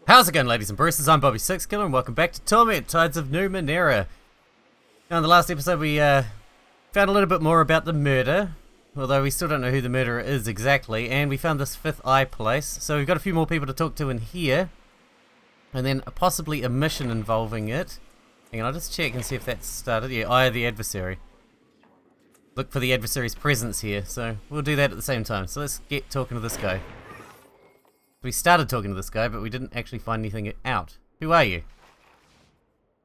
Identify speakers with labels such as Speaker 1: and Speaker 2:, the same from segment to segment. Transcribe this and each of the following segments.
Speaker 1: How's it going, ladies and bruises? I'm Bobby Sixkiller and welcome back to Torment, Tides of Numenera. Now in the last episode we found a little bit more about the murder, although we still don't know who the murderer is exactly, and we found this fifth eye place, so we've got a few more people to talk to in here, and then possibly a mission involving it. Hang on, I'll just check and see if that's started. Yeah, Eye of the Adversary. Look for the adversary's presence here, so we'll do that at the same time. So let's get talking to this guy. We started talking to this guy, but we didn't actually find anything out. Who are you?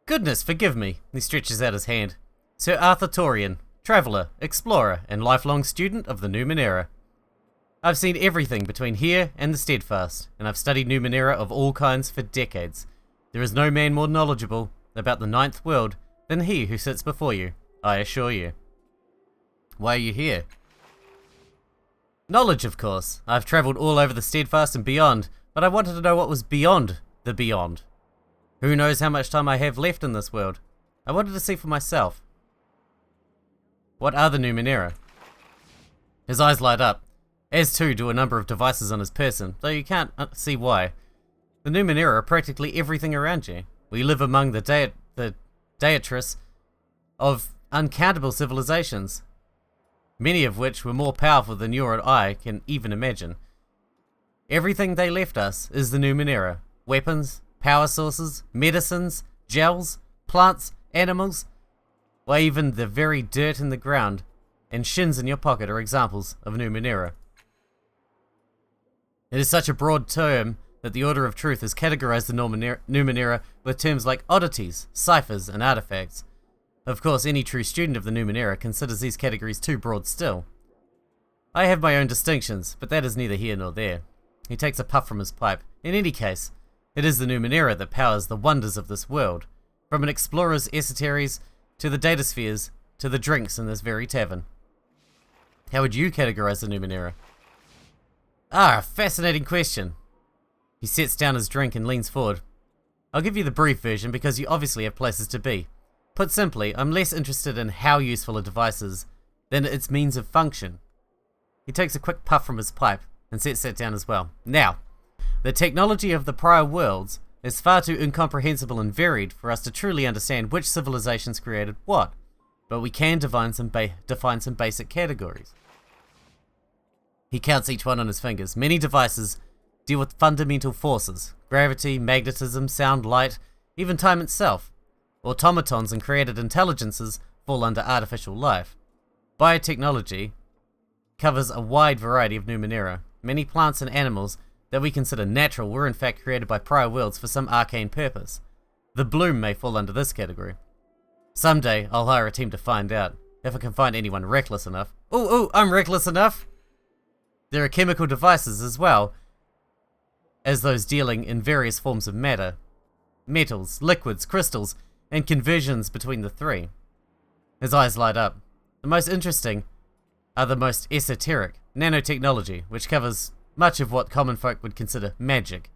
Speaker 1: Goodness, forgive me. He stretches out his hand. Sir Arthur Torian, traveller, explorer, and lifelong student of the Numenera. I've seen everything between here and the Steadfast, and I've studied Numenera of all kinds for decades. There is no man more knowledgeable about the Ninth World than he who sits before you, I assure you. Why are you here? Knowledge, of course. I've travelled all over the Steadfast and beyond, but I wanted to know what was beyond the beyond. Who knows how much time I have left in this world? I wanted to see for myself. What are the Numenera? His eyes light up, as too do a number of devices on his person, though you can't see why. The Numenera are practically everything around you. We live among the Daetrus of uncountable civilizations, many of which were more powerful than you and I can even imagine. Everything they left us is the Numenera. Weapons, power sources, medicines, gels, plants, animals, why even the very dirt in the ground and shins in your pocket are examples of Numenera. It is such a broad term that the Order of Truth has categorized the Numenera with terms like oddities, ciphers, and artifacts. Of course, any true student of the Numenera considers these categories too broad still. I have my own distinctions, but that is neither here nor there. He takes a puff from his pipe. In any case, it is the Numenera that powers the wonders of this world, from an explorer's esoteries to the dataspheres to the drinks in this very tavern. How would you categorize the Numenera? Ah, a fascinating question. He sets down his drink and leans forward. I'll give you the brief version because you obviously have places to be. Put simply, I'm less interested in how useful a device is than its means of function. He takes a quick puff from his pipe and sets that down as well. Now, the technology of the prior worlds is far too incomprehensible and varied for us to truly understand which civilizations created what, but we can define some basic categories. He counts each one on his fingers. Many devices deal with fundamental forces: gravity, magnetism, sound, light, even time itself. Automatons and created intelligences fall under artificial life. Biotechnology covers a wide variety of Numenera. Many plants and animals that we consider natural were in fact created by prior worlds for some arcane purpose. The bloom may fall under this category. Someday I'll hire a team to find out, if I can find anyone reckless enough. Ooh, I'm reckless enough! There are chemical devices as well as those dealing in various forms of matter. Metals, liquids, crystals, and conversions between the three. His eyes light up. The most interesting are the most esoteric, nanotechnology, which covers much of what common folk would consider magic,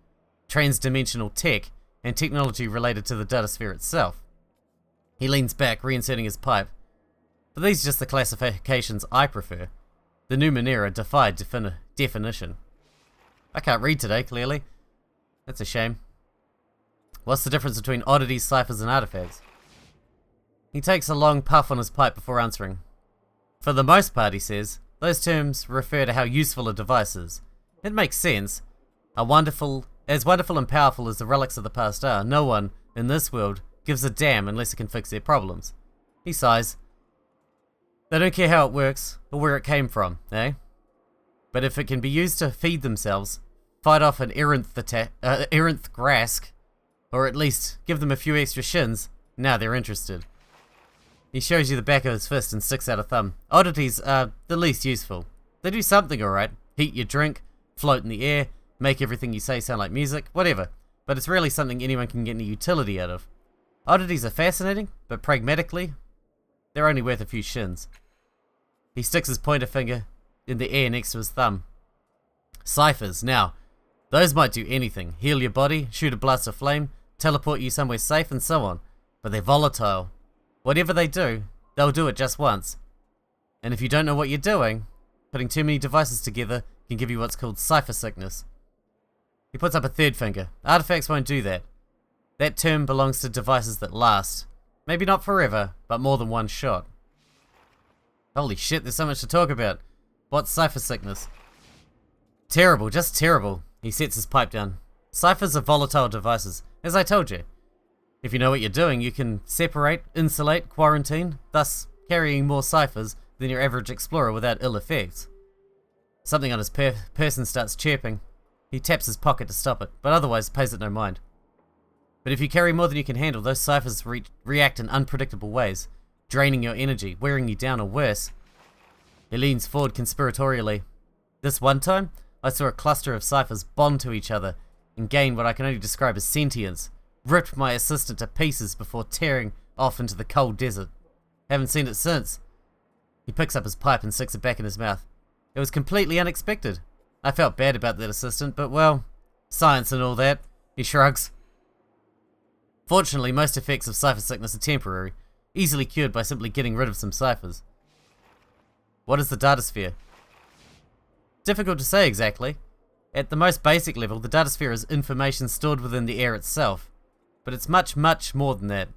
Speaker 1: transdimensional tech, and technology related to the datasphere itself. He leans back, reinserting his pipe. But these are just the classifications I prefer. The Numenera defy definition. I can't read today, clearly. That's a shame. What's the difference between oddities, ciphers, and artifacts? He takes a long puff on his pipe before answering. For the most part, he says, those terms refer to how useful a device is. It makes sense. As wonderful and powerful as the relics of the past are, no one, in this world, gives a damn unless it can fix their problems. He sighs. They don't care how it works, or where it came from, eh? But if it can be used to feed themselves, fight off an errant grask, or at least give them a few extra shins, now they're interested. He shows you the back of his fist and sticks out a thumb. Oddities are the least useful. They do something alright. Heat your drink, float in the air, make everything you say sound like music, whatever. But it's rarely something anyone can get any utility out of. Oddities are fascinating, but pragmatically, they're only worth a few shins. He sticks his pointer finger in the air next to his thumb. Ciphers, now, those might do anything. Heal your body, shoot a blast of flame, teleport you somewhere safe, and so on. But they're volatile. Whatever they do, they'll do it just once. And if you don't know what you're doing, putting too many devices together can give you what's called cipher sickness. He puts up a third finger. Artifacts won't do that. That term belongs to devices that last. Maybe not forever, but more than one shot. Holy shit, there's so much to talk about. What's cipher sickness? Terrible, just terrible. He sets his pipe down. Ciphers are volatile devices, as I told you. If you know what you're doing, you can separate, insulate, quarantine, thus carrying more ciphers than your average explorer without ill effects. Something on his person starts chirping. He taps his pocket to stop it, but otherwise pays it no mind. But if you carry more than you can handle, those ciphers react in unpredictable ways, draining your energy, wearing you down, or worse. He leans forward conspiratorially. This one time, I saw a cluster of ciphers bond to each other and gain what I can only describe as sentience, ripped my assistant to pieces before tearing off into the cold desert. Haven't seen it since. He picks up his pipe and sticks it back in his mouth. It was completely unexpected. I felt bad about that assistant, but well, science and all that. He shrugs. Fortunately, most effects of cipher sickness are temporary, easily cured by simply getting rid of some ciphers. What is the datasphere? Difficult to say exactly. At the most basic level, the datasphere is information stored within the air itself, but it's much, much more than that.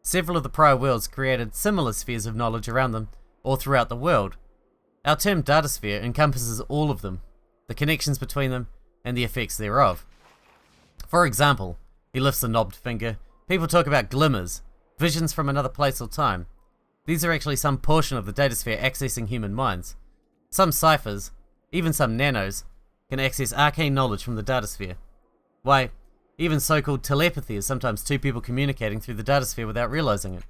Speaker 1: Several of the prior worlds created similar spheres of knowledge around them, all throughout the world. Our term datasphere encompasses all of them, the connections between them, and the effects thereof. For example, he lifts a knobbed finger. People talk about glimmers, visions from another place or time. These are actually some portion of the datasphere accessing human minds. Some ciphers, even some nanos, can access arcane knowledge from the datasphere. Why, even so-called telepathy is sometimes two people communicating through the datasphere without realizing it.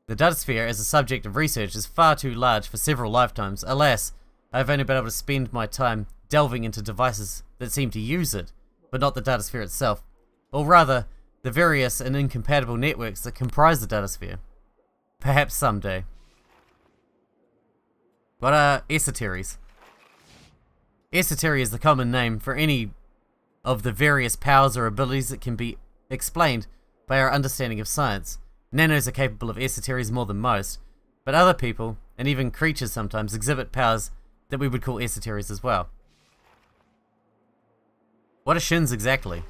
Speaker 1: The datasphere as a subject of research is far too large for several lifetimes. Alas, I've only been able to spend my time delving into devices that seem to use it, but not the datasphere itself. Or rather, the various and incompatible networks that comprise the datasphere. Perhaps someday. What are esoteries? Esotery is the common name for any of the various powers or abilities that can be explained by our understanding of science. Nanos are capable of esoteries more than most, but other people, and even creatures sometimes, exhibit powers that we would call esoteries as well. What are shins exactly?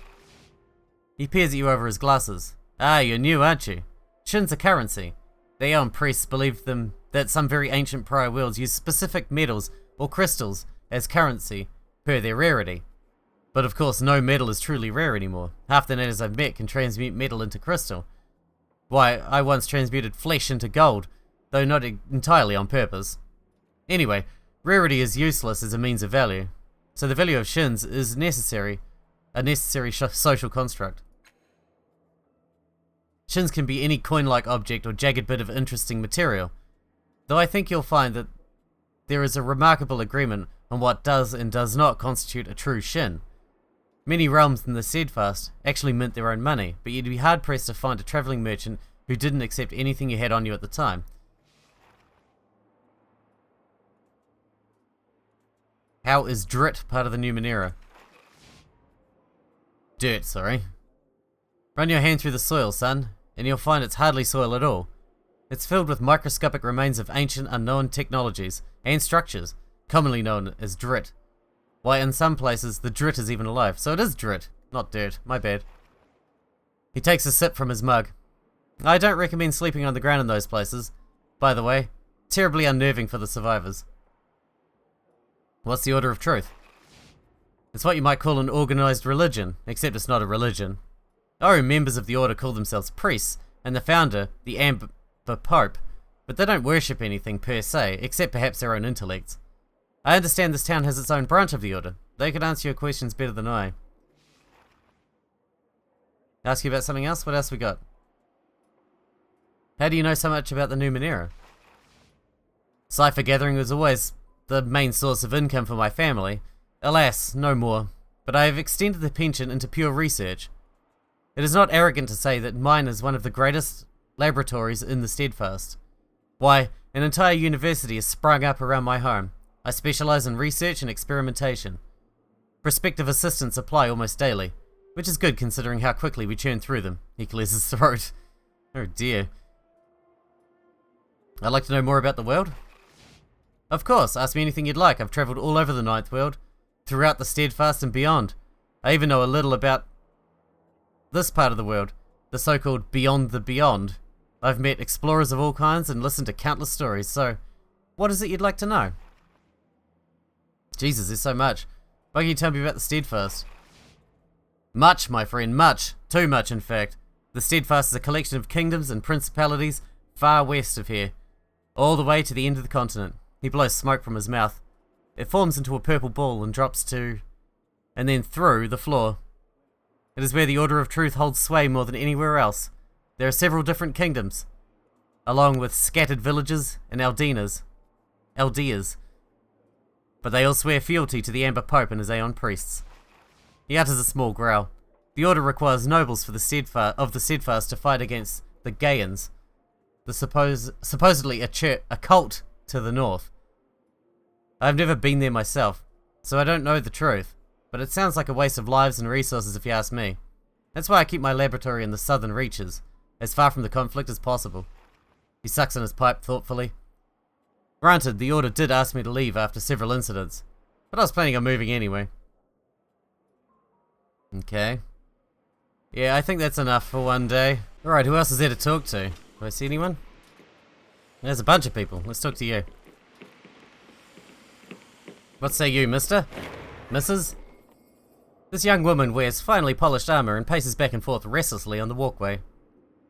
Speaker 1: He peers at you over his glasses. Ah, you're new, aren't you? Shins are currency. The Aeon priests believed them that some very ancient prior worlds used specific metals or crystals as currency per their rarity. But of course, no metal is truly rare anymore. Half the nanos I've met can transmute metal into crystal. Why, I once transmuted flesh into gold, though not entirely on purpose. Anyway, rarity is useless as a means of value, so the value of shins is a necessary social construct. Shins can be any coin-like object or jagged bit of interesting material, though I think you'll find that there is a remarkable agreement on what does and does not constitute a true shin. Many realms in the steadfast actually mint their own money, but you'd be hard-pressed to find a travelling merchant who didn't accept anything you had on you at the time. How is Drit part of the Numenera? Dirt, sorry. Run your hand through the soil, son, and you'll find it's hardly soil at all. It's filled with microscopic remains of ancient unknown technologies and structures, commonly known as Drit. Why, in some places, the Drit is even alive, so it is Drit, not dirt, my bad. He takes a sip from his mug. I don't recommend sleeping on the ground in those places. By the way, terribly unnerving for the survivors. What's the Order of Truth? It's what you might call an organized religion, except it's not a religion. Oh, members of the Order call themselves priests, and the founder, the Amber Pope, but they don't worship anything per se, except perhaps their own intellects. I understand this town has its own branch of the Order. They could answer your questions better than I. Ask you about something else? What else we got? How do you know so much about the Numenera? Cipher gathering was always the main source of income for my family. Alas, no more. But I have extended the pension into pure research. It is not arrogant to say that mine is one of the greatest laboratories in the steadfast. Why, an entire university has sprung up around my home. I specialize in research and experimentation. Prospective assistants apply almost daily, which is good considering how quickly we churn through them. He clears his throat. Oh dear. I'd like to know more about the world? Of course, ask me anything you'd like. I've travelled all over the Ninth World, throughout the Steadfast and beyond. I even know a little about this part of the world, the so-called Beyond the Beyond. I've met explorers of all kinds and listened to countless stories, so what is it you'd like to know? Jesus, there's so much. Why can you tell me about the Steadfast? Much, my friend, much. Too much, in fact. The Steadfast is a collection of kingdoms and principalities far west of here, all the way to the end of the continent. He blows smoke from his mouth. It forms into a purple ball and drops to, and then through the floor. It is where the Order of Truth holds sway more than anywhere else. There are several different kingdoms, along with scattered villages and aldeas, but they all swear fealty to the Amber Pope and his Aeon priests. He utters a small growl. The Order requires nobles of the Steadfast to fight against the Gaians, supposedly a cult to the north. I've never been there myself, so I don't know the truth, but it sounds like a waste of lives and resources if you ask me. That's why I keep my laboratory in the southern reaches, as far from the conflict as possible. He sucks on his pipe thoughtfully. Granted, the Order did ask me to leave after several incidents, but I was planning on moving anyway. Okay. Yeah, I think that's enough for one day. Alright, who else is there to talk to? Do I see anyone? There's a bunch of people. Let's talk to you. What say you, mister? Mrs.? This young woman wears finely polished armor and paces back and forth restlessly on the walkway.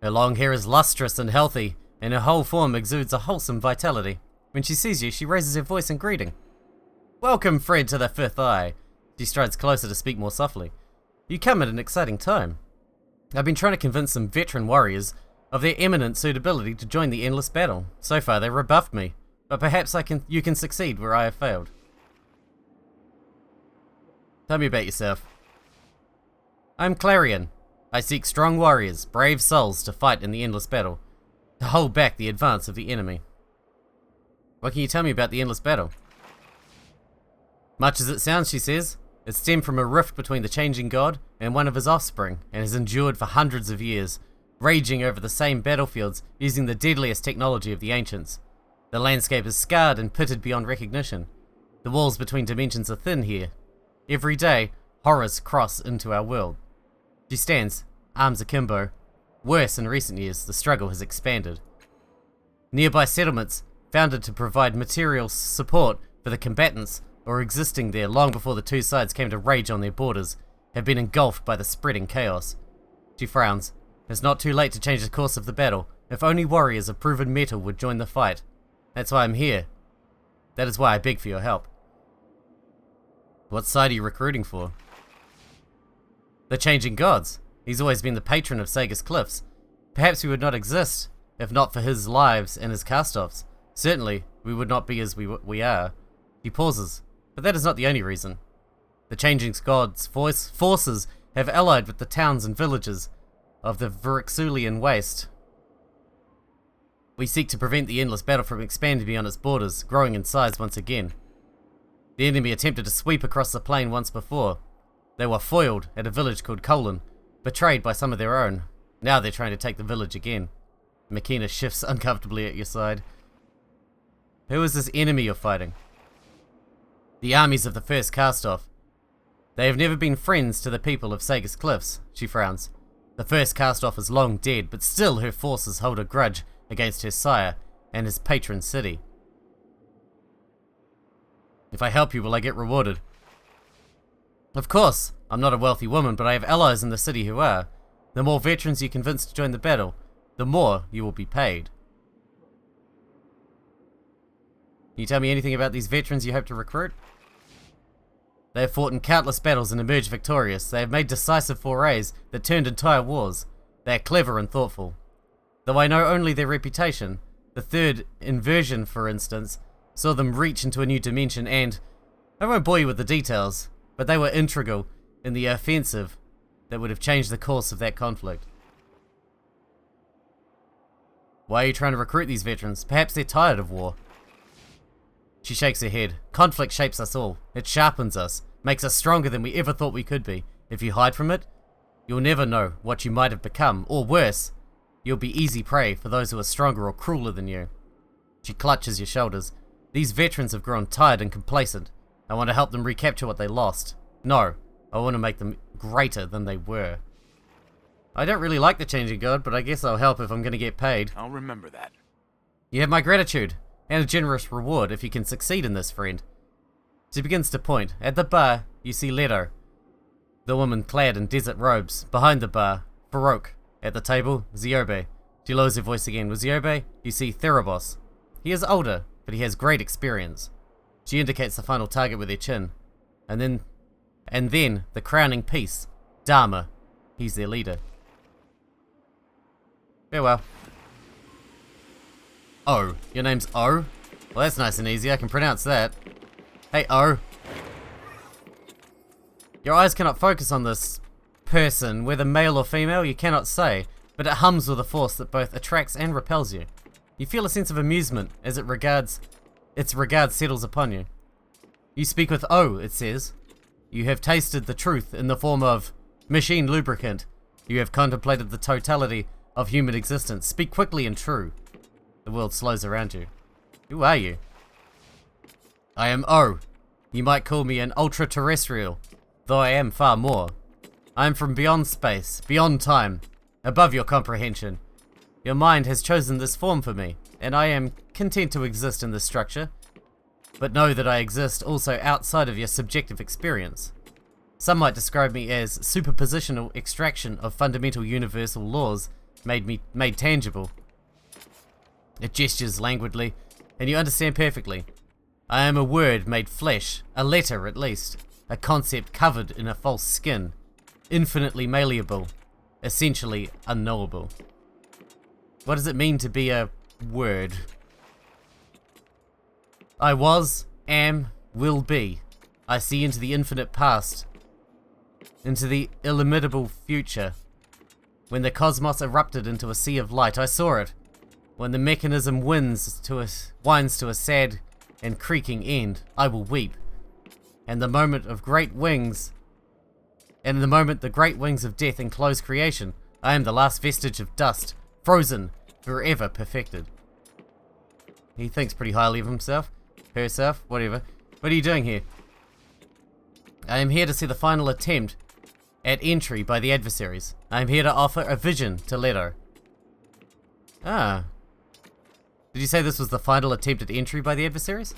Speaker 1: Her long hair is lustrous and healthy, and her whole form exudes a wholesome vitality. When she sees you, she raises her voice in greeting. Welcome, friend, to the Fifth Eye. She strides closer to speak more softly. You come at an exciting time. I've been trying to convince some veteran warriors of their eminent suitability to join the endless battle. So far, they rebuffed me, but perhaps you can succeed where I have failed. Tell me about yourself. I'm Clarion. I seek strong warriors, brave souls to fight in the endless battle, to hold back the advance of the enemy. What can you tell me about the endless battle? Much as it sounds, she says, it stemmed from a rift between the changing god and one of his offspring, and has endured for hundreds of years, raging over the same battlefields using the deadliest technology of the ancients. The landscape is scarred and pitted beyond recognition. The walls between dimensions are thin here. Every day, horrors cross into our world. She stands, arms akimbo. Worse, in recent years, the struggle has expanded. Nearby settlements, founded to provide material support for the combatants, or existing there long before the two sides came to rage on their borders, have been engulfed by the spreading chaos. She frowns. It's not too late to change the course of the battle. If only warriors of proven mettle would join the fight. That's why I'm here. That is why I beg for your help. What side are you recruiting for? The changing gods. He's always been the patron of Sagus Cliffs. Perhaps we would not exist, if not for his lives and his cast-offs. Certainly, we would not be as we are. He pauses, but that is not the only reason. The changing gods' forces have allied with the towns and villages of the Vyrexulian Waste. We seek to prevent the endless battle from expanding beyond its borders, growing in size once again. The enemy attempted to sweep across the plain once before. They were foiled at a village called Colon, betrayed by some of their own. Now they're trying to take the village again. Makina shifts uncomfortably at your side. Who is this enemy you're fighting? The armies of the first cast-off. They have never been friends to the people of Sagus Cliffs, she frowns. The first cast-off is long dead, but still her forces hold a grudge against her sire and his patron city. If I help you, will I get rewarded? Of course, I'm not a wealthy woman, but I have allies in the city who are. The more veterans you convince to join the battle, the more you will be paid. Can you tell me anything about these veterans you hope to recruit? They have fought in countless battles and emerged victorious. They have made decisive forays that turned entire wars. They are clever and thoughtful. Though I know only their reputation, the third inversion, for instance, saw them reach into a new dimension and, I won't bore you with the details, but they were integral in the offensive that would have changed the course of that conflict. Why are you trying to recruit these veterans? Perhaps they're tired of war. She shakes her head. Conflict shapes us all. It sharpens us, makes us stronger than we ever thought we could be. If you hide from it, you'll never know what you might have become, or worse, you'll be easy prey for those who are stronger or crueler than you. She clutches your shoulders. These veterans have grown tired and complacent. I want to help them recapture what they lost. No, I want to make them greater than they were. I don't really like the changing god, but I guess I'll help if I'm going to get paid.
Speaker 2: I'll remember that.
Speaker 1: You have my gratitude, and a generous reward if you can succeed in this, friend. She begins to point. At the bar, you see Leto, the woman clad in desert robes. Behind the bar, Farouk. At the table, Ziobe. She lowers her voice again. With Ziobe, you see Therabos. He is older, but he has great experience. She indicates the final target with her chin. And then the crowning piece, Dharma. He's their leader. Farewell. Oh, your name's O? Well, that's nice and easy. I can pronounce that. Hey, O. Your eyes cannot focus on this person, whether male or female, you cannot say, but it hums with a force that both attracts and repels you. You feel a sense of amusement as its regard settles upon you. You speak with O, it says. You have tasted the truth in the form of machine lubricant. You have contemplated the totality of human existence. Speak quickly and true. The world slows around you. Who are you? I am O. You might call me an ultra-terrestrial, though I am far more. I am from beyond space, beyond time, above your comprehension. Your mind has chosen this form for me, and I am content to exist in this structure, but know that I exist also outside of your subjective experience. Some might describe me as superpositional extraction of fundamental universal laws made tangible. It gestures languidly, and you understand perfectly. I am a word made flesh, a letter at least, a concept covered in a false skin, infinitely malleable, essentially unknowable. What does it mean to be a word? I was, am, will be. I see into the infinite past, into the illimitable future. When the cosmos erupted into a sea of light, I saw it. When the mechanism winds to a sad and creaking end, I will weep. And the moment the great wings of death enclose creation, I am the last vestige of dust, frozen, forever perfected. He thinks pretty highly of himself, herself, whatever. What are you doing here? I am here to see the final attempt at entry by the adversaries. I am here to offer a vision to Leto. Ah. Did you say this was the final attempt at entry by the adversaries?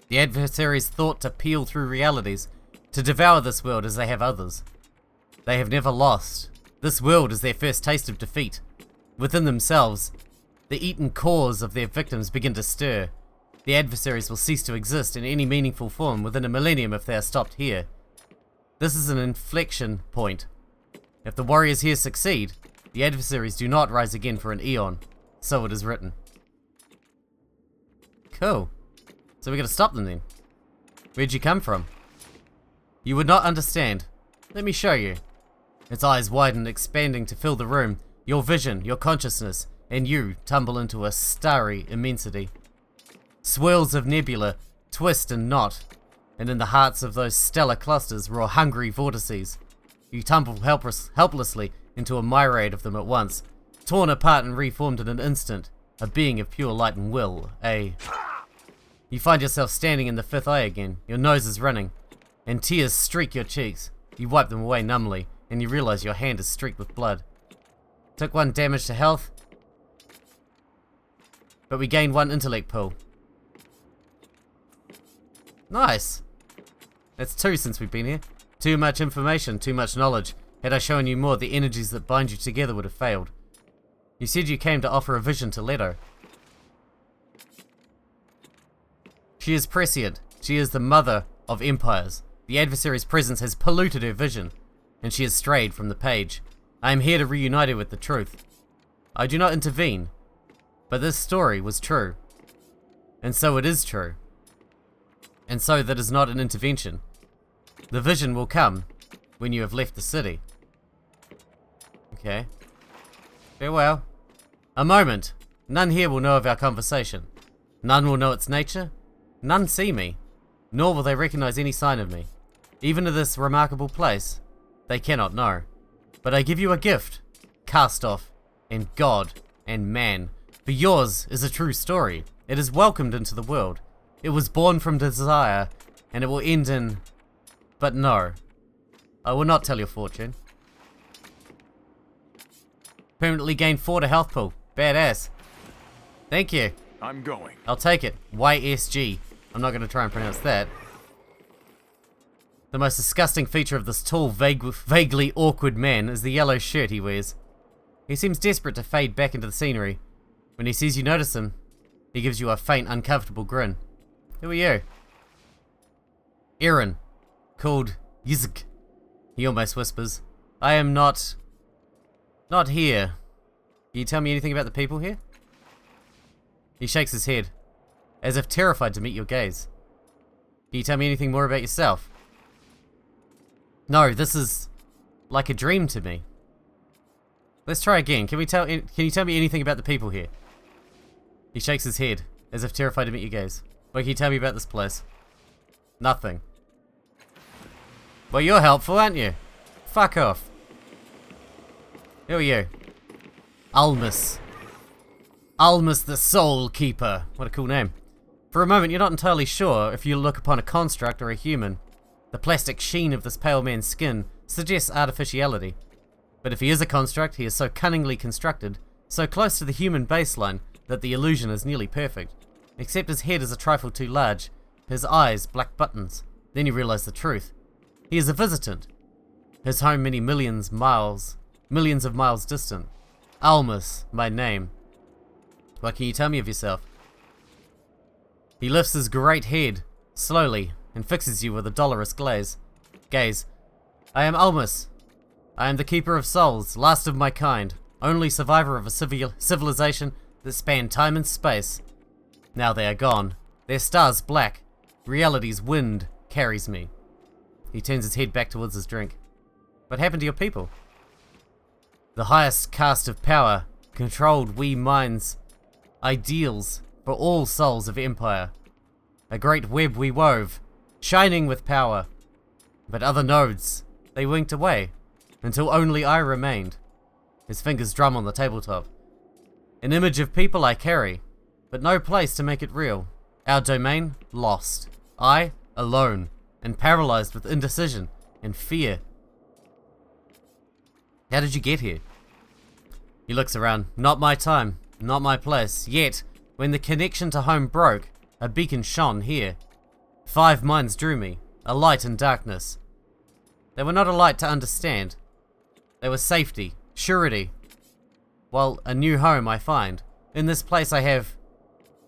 Speaker 1: The adversaries thought to peel through realities, to devour this world as they have others. They have never lost. This world is their first taste of defeat. Within themselves, the eaten cores of their victims begin to stir. The adversaries will cease to exist in any meaningful form within a millennium if they are stopped here. This is an inflection point. If the warriors here succeed, the adversaries do not rise again for an eon. So it is written. Cool. So we gotta stop them then. Where'd you come from? You would not understand. Let me show you. Its eyes widen, expanding to fill the room. Your vision, your consciousness, and you tumble into a starry immensity. Swirls of nebula twist and knot, and in the hearts of those stellar clusters roar hungry vortices. You tumble helplessly into a myriad of them at once, torn apart and reformed in an instant, a being of pure light and will, You find yourself standing in the fifth eye again, your nose is running, and tears streak your cheeks. You wipe them away numbly, and you realize your hand is streaked with blood. Took 1 damage to health, but we gained 1 intellect pool. Nice! That's 2 since we've been here. Too much information, too much knowledge. Had I shown you more, the energies that bind you together would have failed. You said you came to offer a vision to Leto. She is prescient. She is the mother of empires. The adversary's presence has polluted her vision, and she has strayed from the page. I am here to reunite her with the truth. I do not intervene, but this story was true. And so it is true. And so that is not an intervention. The vision will come when you have left the city. Okay. Farewell. A moment. None here will know of our conversation. None will know its nature. None see me. Nor will they recognize any sign of me. Even of this remarkable place, they cannot know. But I give you a gift. Cast off. And God. And man. For yours is a true story. It is welcomed into the world. It was born from desire. And it will end in... But no. I will not tell your fortune. Permanently gain 4 to health pool. Badass. Thank you.
Speaker 2: I'm going.
Speaker 1: I'll take it. YSG. I'm not going to try and pronounce that. The most disgusting feature of this tall, vaguely awkward man is the yellow shirt he wears. He seems desperate to fade back into the scenery. When he sees you notice him, he gives you a faint, uncomfortable grin. Who are you? Aaron. Called Yizg. He almost whispers. I am not here. Can you tell me anything about the people here? He shakes his head, as if terrified to meet your gaze. Can you tell me anything more about yourself? No, this is like a dream to me. Let's try again. Can you tell me anything about the people here? He shakes his head, as if terrified to meet your gaze. What can you tell me about this place? Nothing. Well, you're helpful, aren't you? Fuck off. Who are you? Almus. Almus the Soul Keeper. What a cool name. For a moment, you're not entirely sure if you look upon a construct or a human. The plastic sheen of this pale man's skin suggests artificiality. But if he is a construct, he is so cunningly constructed, so close to the human baseline, that the illusion is nearly perfect. Except his head is a trifle too large, his eyes black buttons. Then you realize the truth. He is a visitant. His home millions of miles distant. Almus, my name. What can you tell me of yourself? He lifts his great head, slowly, and fixes you with a dolorous gaze. I am Almus. I am the keeper of souls, last of my kind, only survivor of a civilization that spanned time and space. Now they are gone, their stars black, reality's wind carries me. He turns his head back towards his drink. What happened to your people? The highest caste of power controlled we minds' ideals for all souls of empire. A great web we wove, shining with power. But other nodes, they winked away, until only I remained. His fingers drum on the tabletop. An image of people I carry, but no place to make it real. Our domain, lost. I, alone, and paralyzed with indecision and fear. How did you get here? He looks around. Not my time, not my place. Yet, when the connection to home broke, a beacon shone here. 5 minds drew me, a light in darkness. They were not a light to understand. They were safety, surety. While a new home I find. In this place I have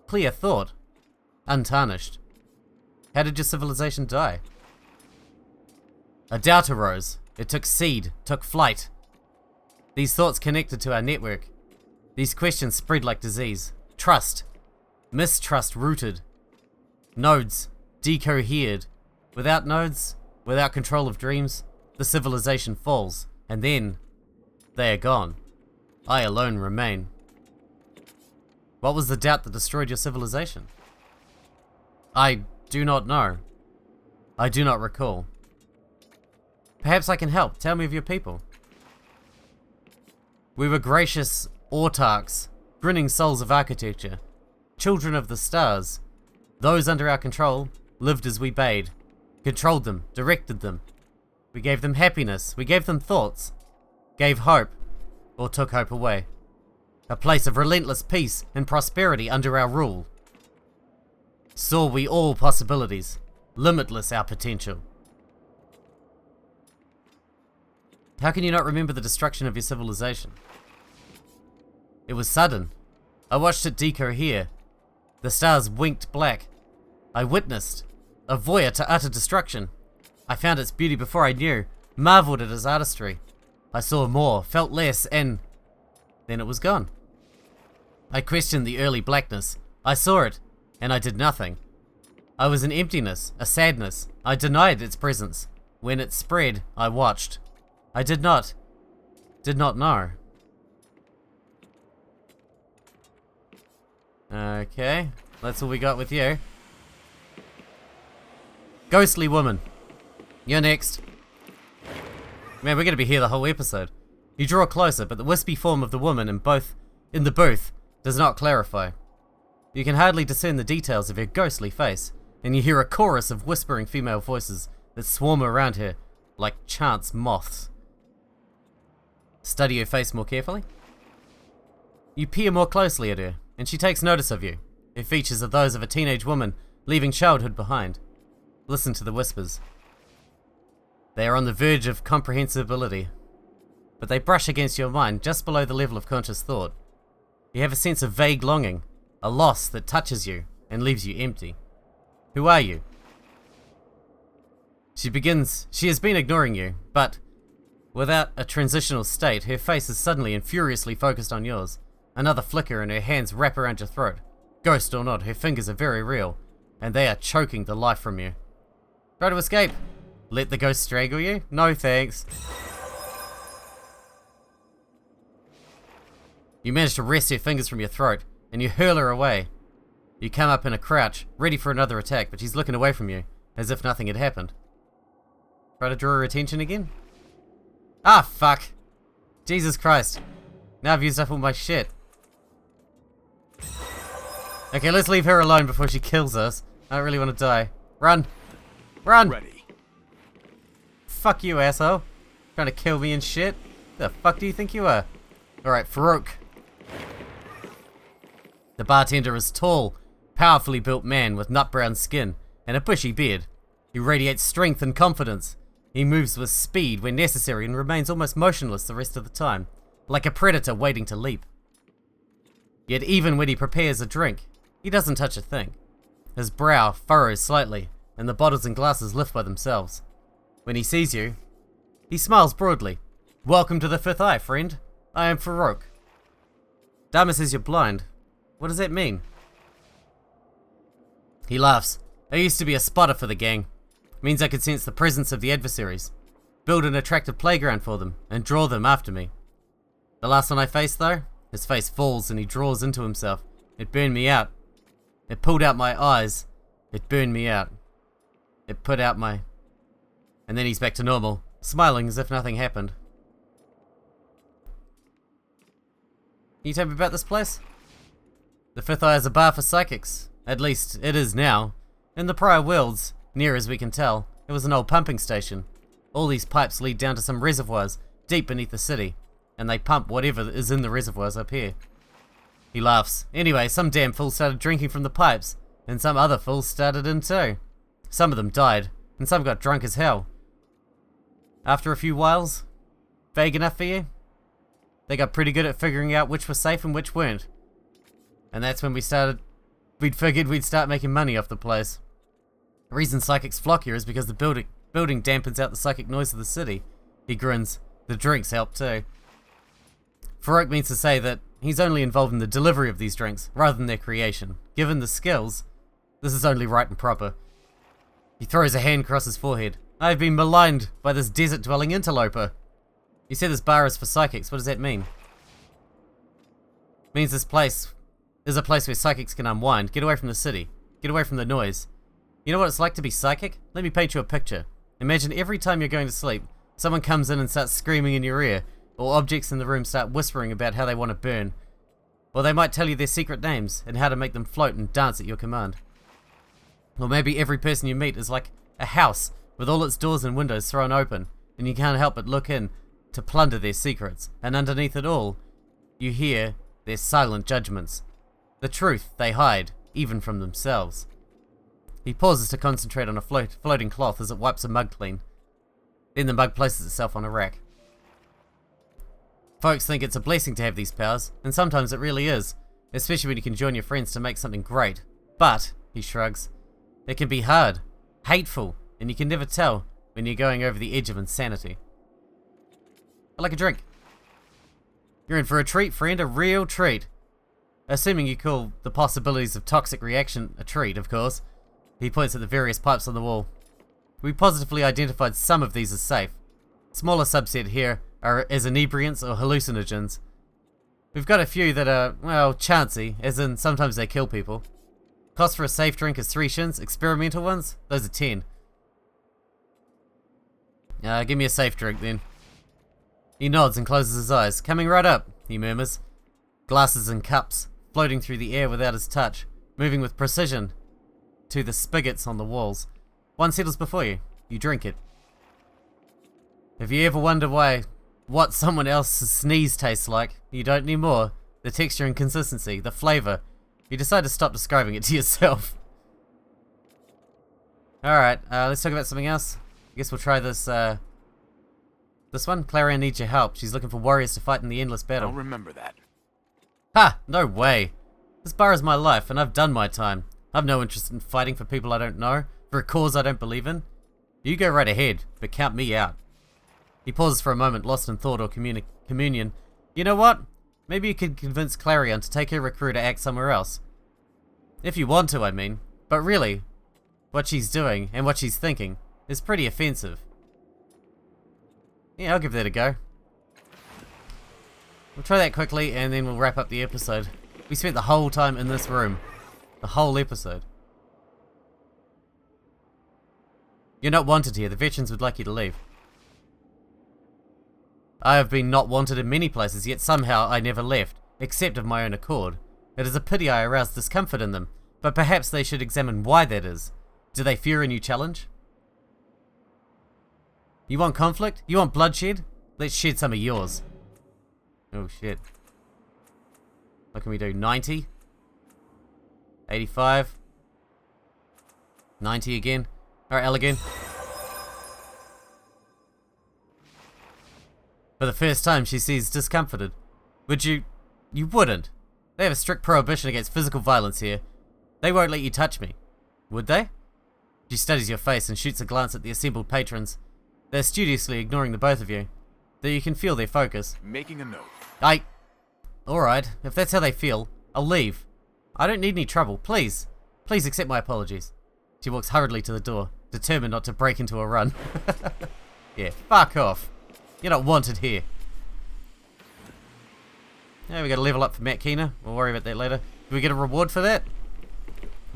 Speaker 1: clear thought, untarnished. How did your civilization die? A doubt arose. It took seed, took flight. These thoughts connected to our network. These questions spread like disease. Trust. Mistrust rooted. Nodes decohered. Without nodes, without control of dreams, the civilization falls. And then, they are gone. I alone remain. What was the doubt that destroyed your civilization? I do not know. I do not recall. Perhaps I can help. Tell me of your people. We were gracious autarchs, grinning souls of architecture, children of the stars. Those under our control lived as we bade, controlled them, directed them. We gave them happiness, we gave them thoughts, gave hope, or took hope away. A place of relentless peace and prosperity under our rule. Saw we all possibilities, limitless our potential. How can you not remember the destruction of your civilization? It was sudden. I watched it decohere. The stars winked black. I witnessed, a voyeur to utter destruction. I found its beauty before I knew, marveled at its artistry. I saw more, felt less, and then it was gone. I questioned the early blackness. I saw it, and I did nothing. I was an emptiness, a sadness. I denied its presence. When it spread, I watched. I did not know. Okay, that's all we got with you. Ghostly woman. You're next. Man, we're gonna be here the whole episode. You draw closer, but the wispy form of the woman in the booth does not clarify. You can hardly discern the details of her ghostly face, and you hear a chorus of whispering female voices that swarm around her, like chance moths. Study her face more carefully. You peer more closely at her, and she takes notice of you. Her features are those of a teenage woman leaving childhood behind. Listen to the whispers. They are on the verge of comprehensibility, but they brush against your mind just below the level of conscious thought. You have a sense of vague longing, a loss that touches you and leaves you empty. Who are you? She has been ignoring you, but without a transitional state, her face is suddenly and furiously focused on yours. Another flicker and her hands wrap around your throat. Ghost or not, her fingers are very real, and they are choking the life from you. Try to escape. Let the ghost strangle you? No thanks. You manage to wrest her fingers from your throat, and you hurl her away. You come up in a crouch, ready for another attack, but she's looking away from you, as if nothing had happened. Try to draw her attention again? Ah, fuck. Jesus Christ. Now I've used up all my shit. Okay, let's leave her alone before she kills us. I don't really want to die. Run! Run!
Speaker 2: Ready.
Speaker 1: Fuck you, asshole. Trying to kill me and shit? The fuck do you think you are? Alright, Farouk. The bartender is tall, powerfully built man with nut brown skin and a bushy beard. He radiates strength and confidence. He moves with speed when necessary and remains almost motionless the rest of the time, like a predator waiting to leap. Yet even when he prepares a drink, he doesn't touch a thing. His brow furrows slightly, and the bottles and glasses lift by themselves. When he sees you, he smiles broadly. Welcome to the Fifth Eye, friend. I am Farouk. Dharma says you're blind. What does that mean? He laughs. I used to be a spotter for the gang. Means I could sense the presence of the adversaries, build an attractive playground for them, and draw them after me. The last one I faced, though, his face falls and he draws into himself. It burned me out. It pulled out my eyes. It burned me out. It put out my... And then he's back to normal, smiling as if nothing happened. Can you tell me about this place? The Fifth Eye is a bar for psychics. At least, it is now. In the prior worlds, near as we can tell, it was an old pumping station. All these pipes lead down to some reservoirs deep beneath the city, and they pump whatever is in the reservoirs up here. He laughs. Anyway, some damn fool started drinking from the pipes, and some other fools started in too. Some of them died, and some got drunk as hell. After a few whiles, vague enough for you? They got pretty good at figuring out which were safe and which weren't. And that's when we'd figured we'd start making money off the place. The reason psychics flock here is because the building dampens out the psychic noise of the city. He grins. The drinks help too. Farouk means to say that he's only involved in the delivery of these drinks, rather than their creation. Given the skills, this is only right and proper. He throws a hand across his forehead. I have been maligned by this desert-dwelling interloper. You said this bar is for psychics. What does that mean? It means this place is a place where psychics can unwind, get away from the city, get away from the noise. You know what it's like to be psychic? Let me paint you a picture. Imagine every time you're going to sleep, someone comes in and starts screaming in your ear, or objects in the room start whispering about how they want to burn. Or they might tell you their secret names and how to make them float and dance at your command. Or maybe every person you meet is like a house with all its doors and windows thrown open, and you can't help but look in to plunder their secrets, and underneath it all, you hear their silent judgments. The truth they hide, even from themselves. He pauses to concentrate on a floating cloth as it wipes a mug clean. Then the mug places itself on a rack. Folks think it's a blessing to have these powers, and sometimes it really is, especially when you can join your friends to make something great. But, he shrugs, it can be hard, hateful, and you can never tell when you're going over the edge of insanity. I like a drink. You're in for a treat, friend, a real treat. Assuming you call the possibilities of toxic reaction a treat, of course. He points at the various pipes on the wall. We positively identified some of these as safe. Smaller subset here are as inebriants or hallucinogens. We've got a few that are, well, chancy, as in sometimes they kill people. Cost for a safe drink is 3 shins. Experimental ones, those are 10. Give me a safe drink then. He nods and closes his eyes. Coming right up, he murmurs. Glasses and cups, floating through the air without his touch, moving with precision to the spigots on the walls. One settles before you. You drink it. If you ever wonder what someone else's sneeze tastes like, you don't anymore. The texture and consistency, the flavor. You decide to stop describing it to yourself. Alright, let's talk about something else. I guess we'll try this, this one. Clarion needs your help. She's looking for warriors to fight in the endless battle.
Speaker 2: I'll remember that.
Speaker 1: Ha! No way. This bar is my life, and I've done my time. I've no interest in fighting for people I don't know, for a cause I don't believe in. You go right ahead, but count me out. He pauses for a moment, lost in thought or communion. You know what? Maybe you could convince Clarion to take her recruit to act somewhere else. If you want to, I mean. But really, what she's doing and what she's thinking is pretty offensive. Yeah, I'll give that a go. We'll try that quickly and then we'll wrap up the episode. We spent the whole time in this room. The whole episode. You're not wanted here. The veterans would like you to leave. I have been not wanted in many places, yet somehow I never left, except of my own accord. It is a pity I aroused discomfort in them, but perhaps they should examine why that is. Do they fear a new challenge? You want conflict? You want bloodshed? Let's shed some of yours. Oh shit. What can we do? 90? 85? 90 again? Alright, L again. For the first time, she seems discomforted. Would you... You wouldn't. They have a strict prohibition against physical violence here. They won't let you touch me. Would they? She studies your face and shoots a glance at the assembled patrons. They're studiously ignoring the both of you, though you can feel their focus.
Speaker 2: Making a note.
Speaker 1: Alright, if that's how they feel, I'll leave. I don't need any trouble, please. Please accept my apologies. She walks hurriedly to the door, determined not to break into a run. Yeah, fuck off. You're not wanted here. Yeah, we got a level up for Matt Keener. We'll worry about that later. Do we get a reward for that?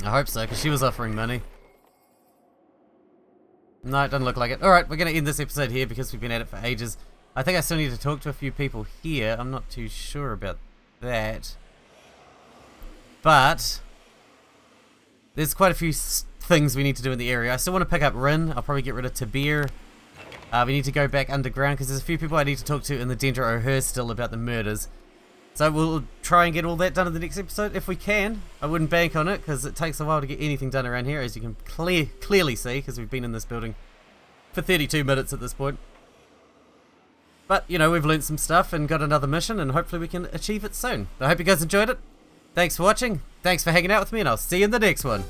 Speaker 1: I hope so, because she was offering money. No, it doesn't look like it. Alright, we're going to end this episode here because we've been at it for ages. I think I still need to talk to a few people here. I'm not too sure about that. But there's quite a few things we need to do in the area. I still want to pick up Rin. I'll probably get rid of Tabir. We need to go back underground because there's a few people I need to talk to in the Dendro O'Hare still about the murders. So we'll try and get all that done in the next episode if we can. I wouldn't bank on it because it takes a while to get anything done around here, as you can clearly see, because we've been in this building for 32 minutes at this point. But, you know, we've learned some stuff and got another mission, and hopefully we can achieve it soon. I hope you guys enjoyed it. Thanks for watching, thanks for hanging out with me, and I'll see you in the next one.